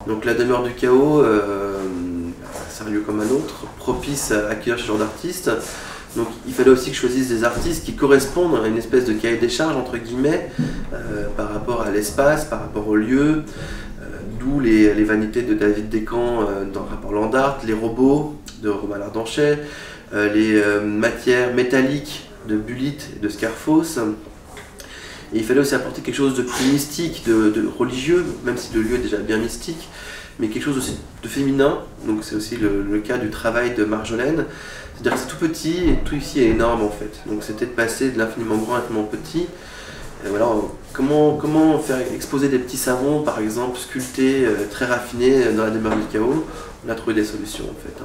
Donc la demeure du chaos, c'est un lieu comme un autre, propice à accueillir ce genre d'artistes. Donc il fallait aussi que je choisisse des artistes qui correspondent à une espèce de cahier des charges, entre guillemets, par rapport à l'espace, par rapport au lieu, d'où les vanités de David Descamps dans le rapport Landart, les robots de Romain Lardanchet, les matières métalliques de Bulit et de Scarfos. Et il fallait aussi apporter quelque chose de plus mystique, de religieux, même si le lieu est déjà bien mystique, mais quelque chose aussi de féminin. Donc c'est aussi le cas du travail de Marjolaine. C'est-à-dire que c'est tout petit et tout ici est énorme en fait. Donc c'était de passer de l'infiniment grand à l'infiniment petit. Et voilà, comment faire exposer des petits savons, par exemple, sculptés, très raffinés dans la demeure du chaos. On a trouvé des solutions en fait.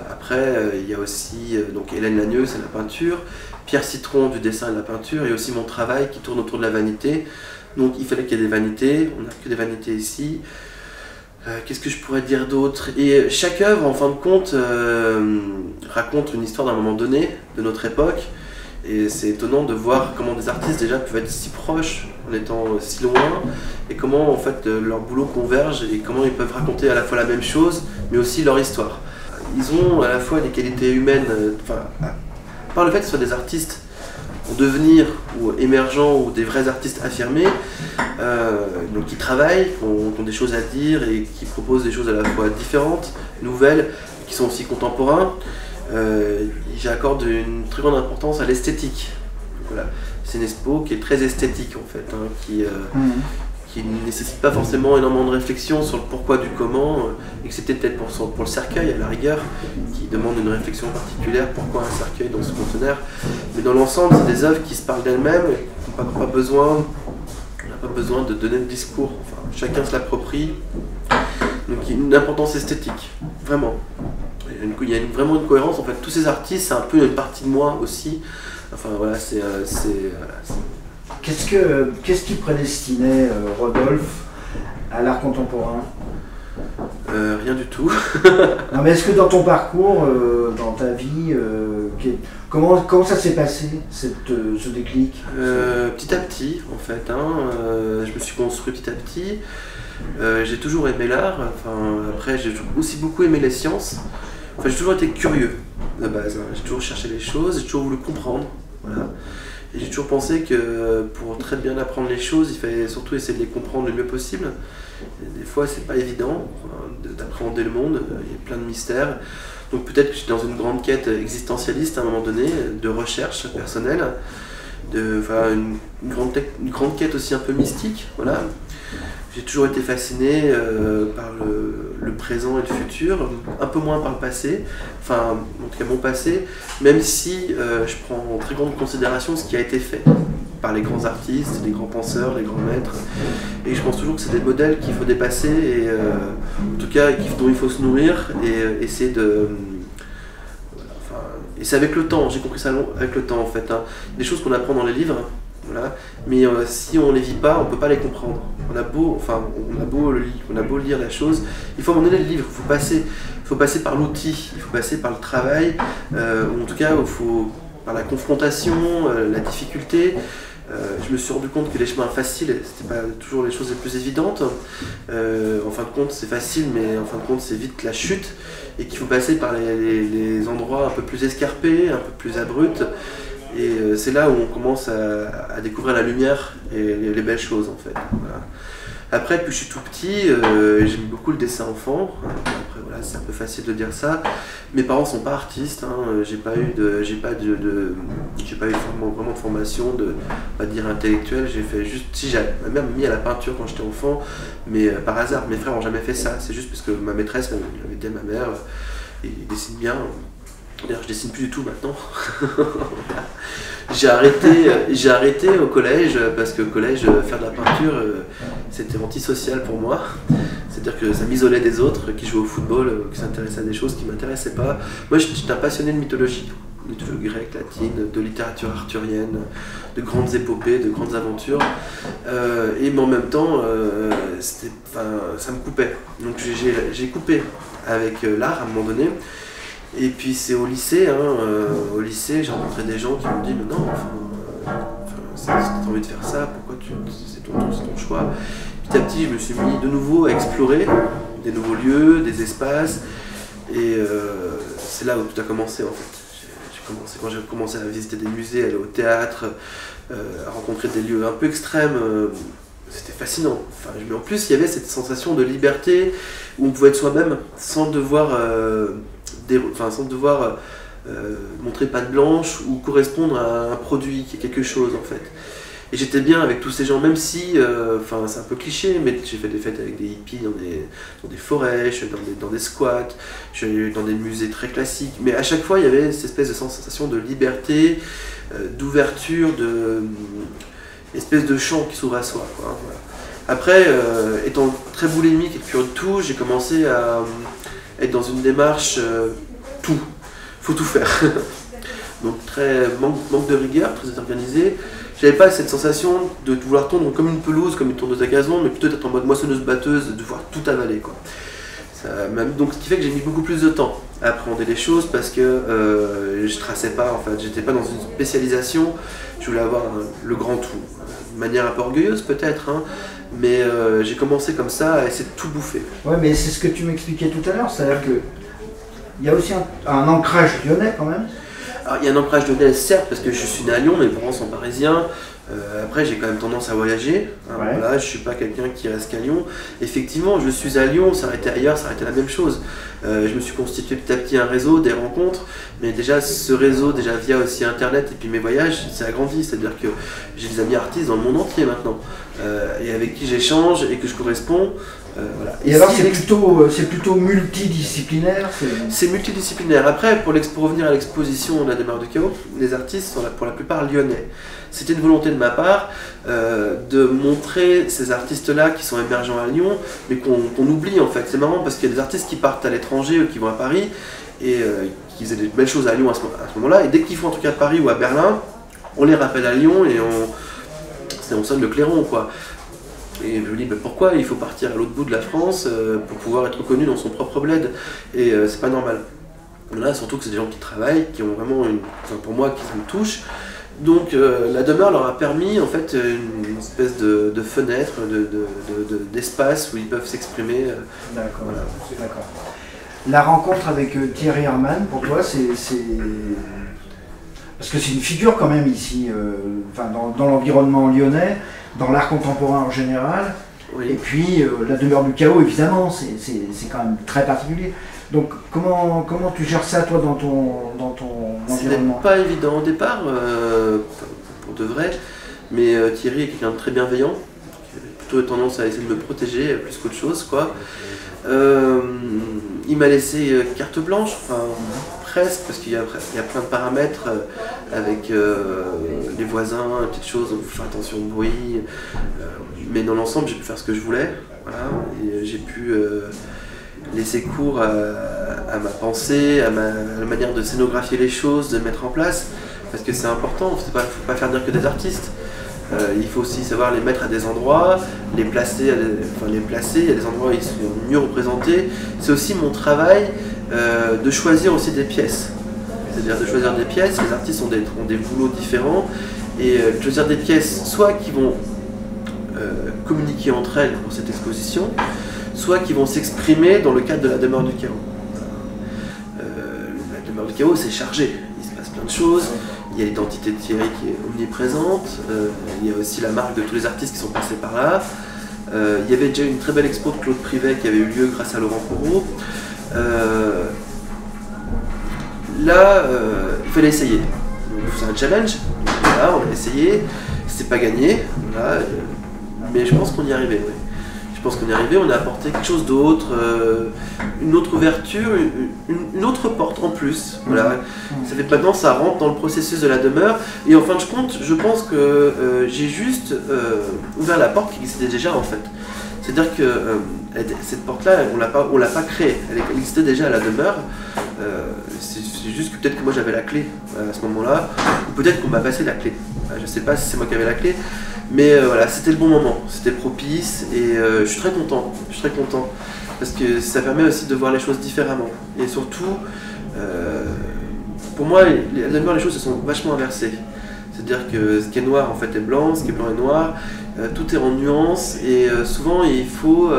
Après, il y a aussi donc Hélène Lagneuse, c'est la peinture, Pierre Citron du dessin et de la peinture, et aussi mon travail qui tourne autour de la vanité. Donc il fallait qu'il y ait des vanités, on n'a que des vanités ici. Qu'est-ce que je pourrais dire d'autre? Et chaque œuvre, en fin de compte, raconte une histoire d'un moment donné, de notre époque. Et c'est étonnant de voir comment des artistes déjà peuvent être si proches en étant si loin, et comment en fait leur boulot converge, et comment ils peuvent raconter à la fois la même chose, mais aussi leur histoire. Ils ont à la fois des qualités humaines, par le fait que ce soit des artistes en devenir ou émergents ou des vrais artistes affirmés, donc qui travaillent, qui ont des choses à dire et qui proposent des choses à la fois différentes, nouvelles, qui sont aussi contemporains. J'accorde une très grande importance à l'esthétique. Voilà. C'est une expo qui est très esthétique en fait, qui ne nécessite pas forcément énormément de réflexion sur le pourquoi du comment, excepté peut-être pour le cercueil à la rigueur, qui demande une réflexion particulière, pourquoi un cercueil dans ce conteneur. Mais dans l'ensemble, c'est des œuvres qui se parlent d'elles-mêmes, on n'a pas besoin de donner de discours, enfin, chacun se l'approprie. Donc il y a une importance esthétique, vraiment. Il y a vraiment une cohérence, en fait, tous ces artistes, c'est un peu une partie de moi aussi. Enfin voilà, Qu'est-ce qui prédestinait Rodolphe à l'art contemporain? Rien du tout. Non, mais est-ce que dans ton parcours, dans ta vie, comment ça s'est passé, ce déclic? Petit à petit, en fait. Je me suis construit petit à petit. J'ai toujours aimé l'art. Après, j'ai aussi beaucoup aimé les sciences. J'ai toujours été curieux, de base. J'ai toujours cherché les choses, j'ai toujours voulu comprendre. Voilà. Et j'ai toujours pensé que pour très bien apprendre les choses, il fallait surtout essayer de les comprendre le mieux possible. Et des fois, c'est pas évident d'appréhender le monde, il y a plein de mystères. Donc peut-être que je suis dans une grande quête existentialiste à un moment donné, de recherche personnelle, une grande quête aussi un peu mystique. Voilà. J'ai toujours été fasciné par le présent et le futur, un peu moins par le passé, enfin en tout cas mon passé, même si je prends en très grande considération ce qui a été fait par les grands artistes, les grands penseurs, les grands maîtres, et je pense toujours que c'est des modèles qu'il faut dépasser, et en tout cas dont il faut se nourrir et essayer de... Et c'est avec le temps, j'ai compris ça avec le temps en fait. Des choses qu'on apprend dans les livres, voilà. Mais si on ne les vit pas, on ne peut pas les comprendre. On a beau lire la chose, il faut abandonner le livre, il faut passer par l'outil, il faut passer par le travail, ou en tout cas par la confrontation, la difficulté. Je me suis rendu compte que les chemins faciles, c'était pas toujours les choses les plus évidentes. En fin de compte, c'est facile, mais en fin de compte, c'est vite la chute, et qu'il faut passer par les endroits un peu plus escarpés, un peu plus abrupts. Et c'est là où on commence à découvrir la lumière et les belles choses en fait. Voilà. Après, depuis que je suis tout petit, j'aime beaucoup le dessin enfant. Après voilà, c'est un peu facile de dire ça. Mes parents sont pas artistes, j'ai pas eu vraiment de formation pas dire intellectuelle. J'ai fait juste, ma mère m'a mis à la peinture quand j'étais enfant, mais par hasard. Mes frères ont jamais fait ça. C'est juste parce que ma maîtresse m'avait dit à ma mère, il dessine bien. D'ailleurs, je dessine plus du tout maintenant. J'ai arrêté au collège parce que au collège, faire de la peinture, c'était antisocial pour moi. C'est-à-dire que ça m'isolait des autres qui jouaient au football, qui s'intéressaient à des choses qui ne m'intéressaient pas. Moi, j'étais un passionné de mythologie grecque, latine, de littérature arthurienne, de grandes épopées, de grandes aventures. Mais en même temps, ça me coupait. Donc j'ai coupé avec l'art à un moment donné. Et puis c'est au lycée, j'ai rencontré des gens qui m'ont dit mais non, as envie de faire ça, pourquoi c'est ton choix. Petit à petit, je me suis mis de nouveau à explorer des nouveaux lieux, des espaces, et c'est là où tout a commencé en fait. Quand j'ai commencé à visiter des musées, aller au théâtre, à rencontrer des lieux un peu extrêmes, c'était fascinant. En plus, il y avait cette sensation de liberté où on pouvait être soi-même sans devoir, montrer patte blanche ou correspondre à un produit qui est quelque chose en fait. Et j'étais bien avec tous ces gens, même si, c'est un peu cliché, mais j'ai fait des fêtes avec des hippies dans des forêts, je suis allé dans des squats, je suis allé dans des musées très classiques, mais à chaque fois il y avait cette espèce de sensation de liberté, d'ouverture, espèce de champ qui s'ouvre à soi, quoi, voilà. Après, étant très boulimique et curieux de tout, j'ai commencé à être dans une démarche faut tout faire. Donc manque de rigueur, très organisé. J'avais pas cette sensation de vouloir tondre comme une pelouse, comme une tondeuse à gazon, mais plutôt d'être en mode moissonneuse-batteuse, de vouloir tout avaler, quoi. Donc ce qui fait que j'ai mis beaucoup plus de temps à appréhender les choses parce que je traçais pas, en fait, j'étais pas dans une spécialisation, je voulais avoir le grand tout. De manière un peu orgueilleuse peut-être, hein, mais j'ai commencé comme ça à essayer de tout bouffer. Ouais, mais c'est ce que tu m'expliquais tout à l'heure, c'est-à-dire que il y a aussi un ancrage lyonnais quand même. Alors, il y a un ancrage lyonnais, certes, parce que je suis né à Lyon, mes parents sont parisiens. Après, j'ai quand même tendance à voyager. Hein, Ouais. voilà, je ne suis pas quelqu'un qui reste qu'à Lyon. Effectivement, je suis à Lyon, ça aurait été ailleurs, ça aurait été la même chose. Je me suis constitué petit à petit un réseau, des rencontres. Mais déjà, ce réseau, déjà via aussi Internet et puis mes voyages, c'est agrandi. C'est-à-dire que j'ai des amis artistes dans le monde entier maintenant. Et avec qui j'échange et que je corresponds. Voilà. Et alors c'est plutôt multidisciplinaire. C'est multidisciplinaire. Après, pour revenir à l'exposition de la demeure du chaos, les artistes sont pour la plupart lyonnais. C'était une volonté de ma part de montrer ces artistes-là qui sont émergents à Lyon, mais qu'on oublie en fait. C'est marrant parce qu'il y a des artistes qui partent à l'étranger ou qui vont à Paris et qui faisaient des belles choses à Lyon à ce moment-là. Et dès qu'ils font un truc à Paris ou à Berlin, on les rappelle à Lyon et on sonne le clairon, quoi. Et je me dis, pourquoi il faut partir à l'autre bout de la France pour pouvoir être reconnu dans son propre bled? Et c'est pas normal. Là, surtout que c'est des gens qui travaillent, qui ont vraiment pour moi, qui me touchent. Donc la demeure leur a permis en fait une espèce de fenêtre, d'espace où ils peuvent s'exprimer. D'accord. Voilà. D'accord. La rencontre avec Thierry Hermann, pour toi, c'est... Parce que c'est une figure quand même ici, dans l'environnement lyonnais, dans l'art contemporain en général, Oui. et puis la demeure du chaos, évidemment, c'est quand même très particulier. Donc comment tu gères ça, toi, dans ton environnement? C'est pas évident au départ, pour de vrai, mais Thierry est quelqu'un de très bienveillant, qui a plutôt tendance à essayer de me protéger plus qu'autre chose, quoi. Il m'a laissé carte blanche, presque, parce qu'il y a plein de paramètres avec les voisins, petites choses, on peut faire attention au bruit, mais dans l'ensemble j'ai pu faire ce que je voulais, voilà, et j'ai pu laisser cours à ma pensée, à la manière de scénographier les choses, de mettre en place, parce que c'est important, il ne faut pas faire dire que des artistes. Il faut aussi savoir les mettre à des endroits, les placer, il y a des endroits où ils sont mieux représentés. C'est aussi mon travail de choisir aussi des pièces. C'est-à-dire de choisir des pièces, les artistes ont des boulots différents, et choisir des pièces soit qui vont communiquer entre elles pour cette exposition, soit qui vont s'exprimer dans le cadre de la demeure du chaos. La demeure du chaos, c'est chargé, il se passe plein de choses. Il y a l'identité de Thierry qui est omniprésente, il y a aussi la marque de tous les artistes qui sont passés par là. Il y avait déjà une très belle expo de Claude Privet qui avait eu lieu grâce à Laurent Corot. Là, il fallait essayer. Donc, c'est un challenge, donc, voilà, on a essayé, c'est pas gagné, voilà, mais je pense qu'on y est arrivé. Ouais. Je pense qu'on est arrivé, on a apporté quelque chose d'autre, une autre ouverture, une autre porte en plus. Voilà. Ça fait maintenant, ça rentre dans le processus de la demeure. Et en fin de compte, je pense que j'ai juste ouvert la porte qui existait déjà en fait. C'est-à-dire que cette porte-là, on l'a pas créée, elle existait déjà à la demeure. C'est juste que peut-être que moi j'avais la clé à ce moment-là, ou peut-être qu'on m'a passé la clé. Je ne sais pas si c'est moi qui avais la clé. Mais voilà, c'était le bon moment, c'était propice et je suis très content, parce que ça permet aussi de voir les choses différemment. Et surtout, pour moi, les choses se sont vachement inversées. C'est-à-dire que ce qui est noir en fait est blanc, ce qui est blanc est noir, tout est en nuances et souvent il faut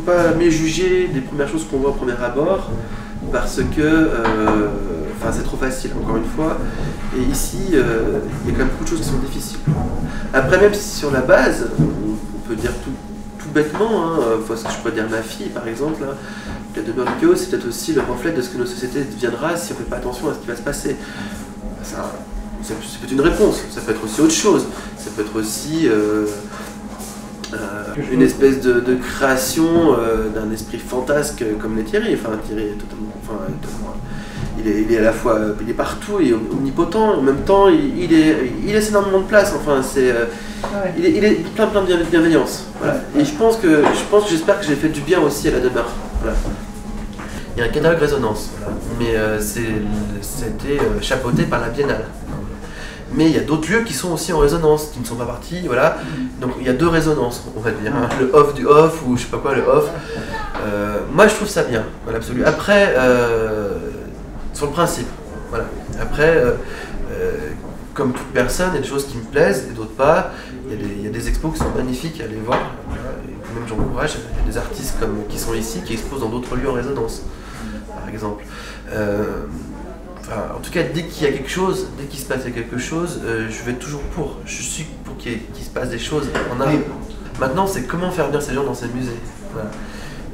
pas méjuger les premières choses qu'on voit au premier abord parce que c'est trop facile encore une fois. Et ici il y a quand même beaucoup de choses qui sont difficiles. Après, même si sur la base, on peut dire tout bêtement, ce que je pourrais dire à ma fille par exemple, hein, la demeure du chaos, c'est peut-être aussi le reflet de ce que nos sociétés deviendra si on ne fait pas attention à ce qui va se passer. Ça peut être une réponse, ça peut être aussi autre chose, ça peut être aussi une espèce de création d'un esprit fantasque comme l'est Thierry. Thierry est totalement, il est à la fois il est partout et omnipotent, en même temps il laisse énormément de place. Il est plein de bienveillance. Voilà. Et j'espère que j'ai fait du bien aussi à la demeure. Voilà. Il y a un catalogue résonance, voilà. Mais c'était chapeauté par la Biennale. Mais il y a d'autres lieux qui sont aussi en résonance, qui ne sont pas partis, voilà. Donc il y a 2 résonances, on va dire, hein. Le off du off, ou je sais pas quoi, le off. Moi je trouve ça bien, voilà, absolu. Après, sur le principe, voilà. Après, comme toute personne, il y a des choses qui me plaisent et d'autres pas. Il y a des expos qui sont magnifiques à aller voir. Voilà. Et même j'encourage, il y a des artistes qui sont ici, qui exposent dans d'autres lieux en résonance, par exemple. En tout cas, dès qu'il y a quelque chose, dès qu'il se passe quelque chose, je vais toujours pour. Je suis pour qu'il se passe des choses en art. Maintenant, c'est comment faire venir ces gens dans ces musées. Voilà.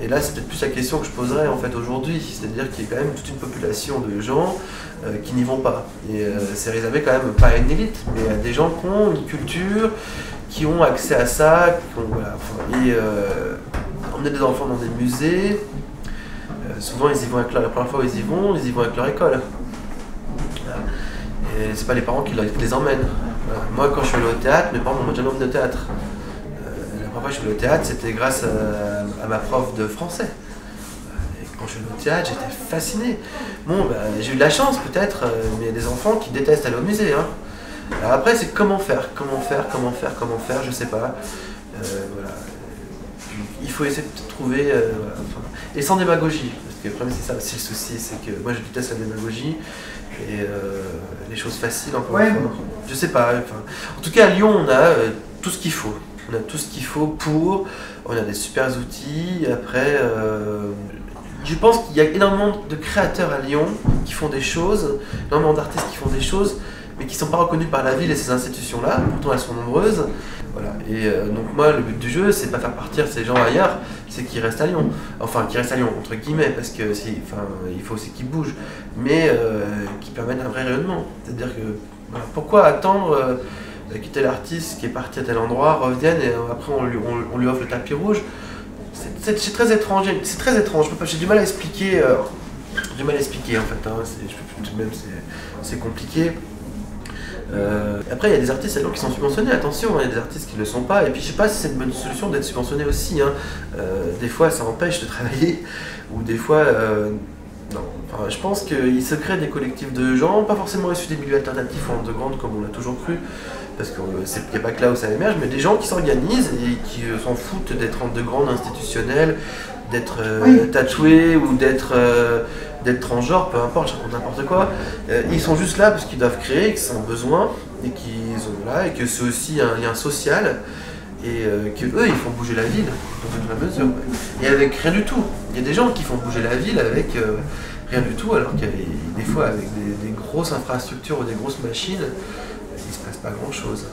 Et là, c'est peut-être plus la question que je poserais en fait aujourd'hui, c'est-à-dire qu'il y a quand même toute une population de gens qui n'y vont pas. Et c'est réservé quand même pas à une élite, mais à des gens qui ont une culture, qui ont accès à ça, emmener des enfants dans des musées. Souvent, ils y vont la première fois où ils y vont avec leur école. Et c'est pas les parents qui les emmènent. Voilà. Moi, quand je suis allé au théâtre, mes parents m'ont jamais emmené au théâtre. La première fois que je suis allé au théâtre, c'était grâce à ma prof de français. Et quand je suis allé au théâtre, j'étais fasciné. J'ai eu de la chance peut-être, mais il y a des enfants qui détestent aller au musée. Hein. Alors après, c'est comment faire, je sais pas. Voilà. Il faut essayer de trouver. Et sans démagogie. Parce que le problème, c'est ça aussi le souci, c'est que moi je déteste la démagogie. Et les choses faciles encore une fois. Je sais pas. En tout cas, à Lyon, on a tout ce qu'il faut. On a tout ce qu'il faut pour. On a des super outils. Après, je pense qu'il y a énormément de créateurs à Lyon qui font des choses, énormément d'artistes qui font des choses, mais qui ne sont pas reconnus par la ville et ces institutions-là. Pourtant, elles sont nombreuses. Voilà. Et donc moi, le but du jeu, c'est pas faire partir ces gens ailleurs, c'est qu'ils restent à Lyon. Enfin, qu'ils restent à Lyon, entre guillemets, parce que il faut aussi qu'ils bougent, mais qui permettent un vrai rayonnement. C'est-à-dire que pourquoi attendre quitter l'artiste qui est parti à tel endroit, revienne et après on lui offre le tapis rouge. C'est très étrange. C'est très étrange. J'ai du mal à expliquer. En fait. Hein. C'est compliqué. Après, il y a des artistes qui sont subventionnés, attention, il y a des artistes qui ne le sont pas, et puis je sais pas si c'est une bonne solution d'être subventionné aussi. Hein. Des fois, ça empêche de travailler, ou des fois, non. Je pense qu'il se crée des collectifs de gens, pas forcément issus des milieux alternatifs ou underground comme on l'a toujours cru, parce qu'il n'y a pas que là où ça émerge, mais des gens qui s'organisent et qui s'en foutent d'être underground institutionnel, d'être tatoués ou d'être transgenre, peu importe, n'importe quoi. Ils sont juste là parce qu'ils doivent créer, qu'ils ont besoin et et que c'est aussi un lien social et qu'eux ils font bouger la ville dans une mesure. Et avec rien du tout. Il y a des gens qui font bouger la ville avec rien du tout, alors qu'il y a des fois avec des grosses infrastructures ou des grosses machines, il ne se passe pas grand chose.